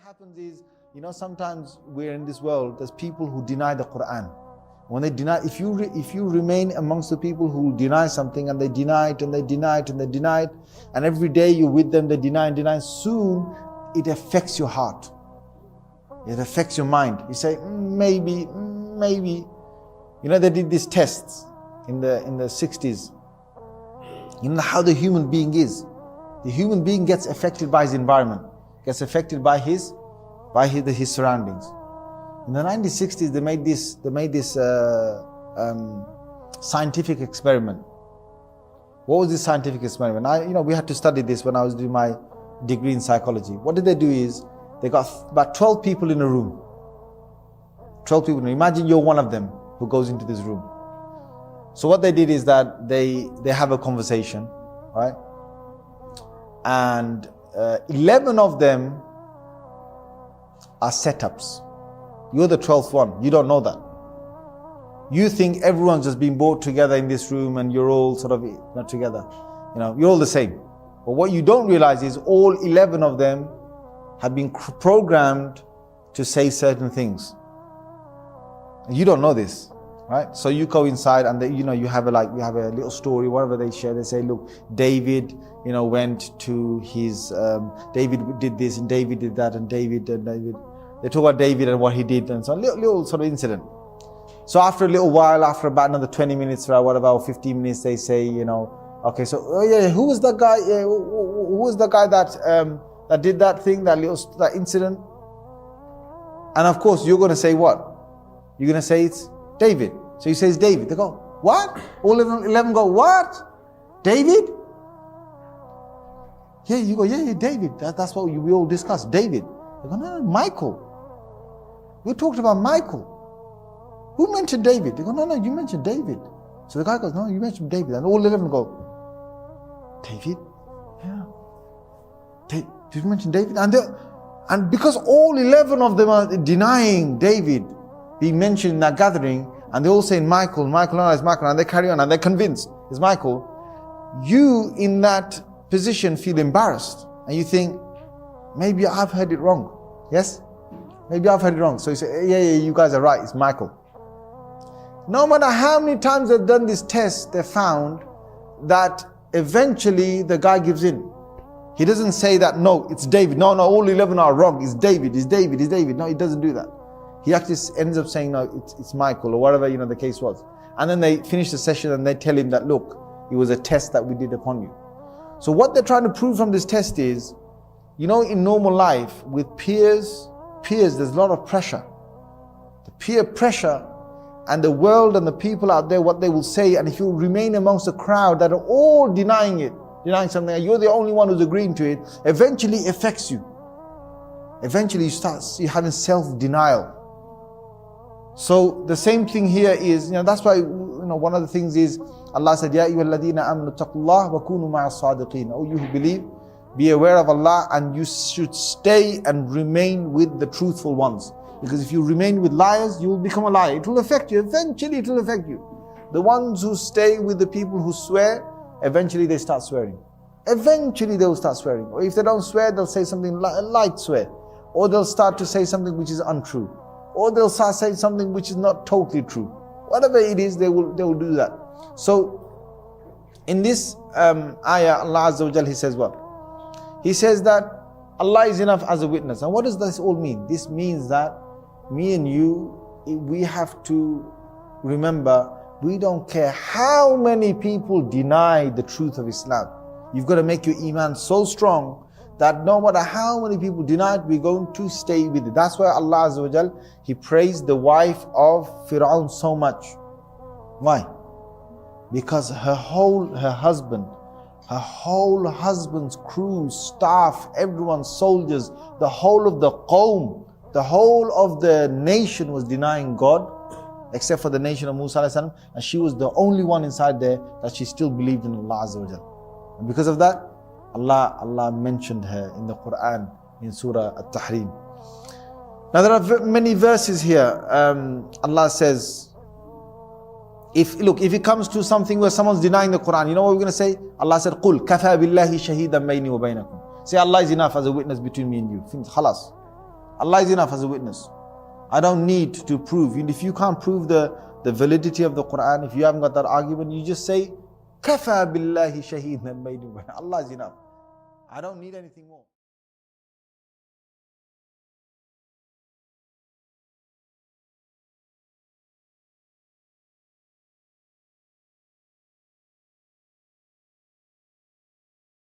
happens is, sometimes we're in this world, there's people who deny the Quran. When they deny, if you remain amongst the people who deny something and they deny it and they deny it and they deny it, and every day you're with them, they deny and deny, soon it affects your heart. It affects your mind. You say, maybe. They did these tests in the 60s. You know how the human being is. The human being gets affected by his environment, gets affected by his surroundings. In the 1960s, they made this scientific experiment. What was this scientific experiment? We had to study this when I was doing my degree in psychology. What did they do is, they got about 12 people in a room. 12 people. Imagine you're one of them who goes into this room. So what they did is that they have a conversation, right? And 11 of them are setups. You're the 12th one. You don't know that. You think everyone's just been brought together in this room and you're all sort of not together. You're all the same. But what you don't realize is all 11 of them have been programmed to say certain things. And you don't know this, right? So you go inside and you have a little story, whatever they share. They say, look, David, went to his, David did this and David did that and David. They talk about David and what he did and so on, little sort of incident. So after a little while, after about another 20 minutes or whatever, or 15 minutes, they say, okay, so, who was that guy? Who was the guy that did that thing, that incident? And of course, you're going to say what? You're going to say it's David. So you say it's David. They go, what? All 11 go, what? David? Yeah, you go, yeah, David. That's what we all discussed. David. They go, no, Michael. We talked about Michael. Who mentioned David? They go, no, you mentioned David. So the guy goes, no, you mentioned David. And all 11 go, David? Yeah. Did you mention David? And because all 11 of them are denying David being mentioned in that gathering, and they all say Michael, no, it's Michael, and they carry on and they're convinced it's Michael, you in that position feel embarrassed and you think, maybe I've heard it wrong. Yes? Maybe I've heard it wrong. So you say, yeah, you guys are right, it's Michael. No matter how many times they've done this test, they found that eventually the guy gives in. He doesn't say that, no, it's David. No, all 11 are wrong. It's David. No, he doesn't do that. He actually ends up saying, no, it's Michael, or whatever, the case was. And then they finish the session and they tell him that, look, it was a test that we did upon you. So what they're trying to prove from this test is, in normal life, with peers, there's a lot of pressure. The peer pressure and the world and the people out there, what they will say, and if you remain amongst a crowd that are all denying something, and you're the only one who's agreeing to it, eventually affects you. Eventually you having self-denial. So the same thing here is, that's why, one of the things is, Allah said, Ya ayyuhalladhina amanu taqullah wa kunu ma'as sadiqeen. Oh, you who believe, be aware of Allah and you should stay and remain with the truthful ones. Because if you remain with liars, you will become a liar. It will affect you. Eventually it will affect you. The ones who stay with the people who swear, eventually they start swearing. Eventually they will start swearing. Or if they don't swear, they'll say something light swear. Or they'll start to say something which is untrue. Or they'll start saying something which is not totally true. Whatever it is, they will do that. So, in this ayah, Allah Azza wa Jal, He says what? He says that Allah is enough as a witness. And what does this all mean? This means that me and you, we have to remember, we don't care how many people deny the truth of Islam. You've got to make your iman so strong that no matter how many people deny it, we're going to stay with it. That's why Allah Azza wa Jal, He praised the wife of Fir'aun so much. Why? Because her whole husband's crew, staff, everyone, soldiers, the whole of the qawm, the whole of the nation was denying God, except for the nation of Musa alayhi salam, and she was the only one inside there that she still believed in Allah Azza wa Jal. And because of that, Allah mentioned her in the Quran in Surah At-Tahrim. Now there are many verses here. Allah says, if it comes to something where someone's denying the Quran, you know what we're going to say? Allah said, قُلْ كَفَى بِاللَّهِ شَهِيدًا بَيْنِي وَبَيْنَكُمْ. Say, Allah is enough as a witness between me and you. Khalas. Allah is enough as a witness. I don't need to prove. If you can't prove the validity of the Quran, if you haven't got that argument, you just say, Kafa billahi shaheedan bayni wa bayna. Allah is enough. I don't need anything more.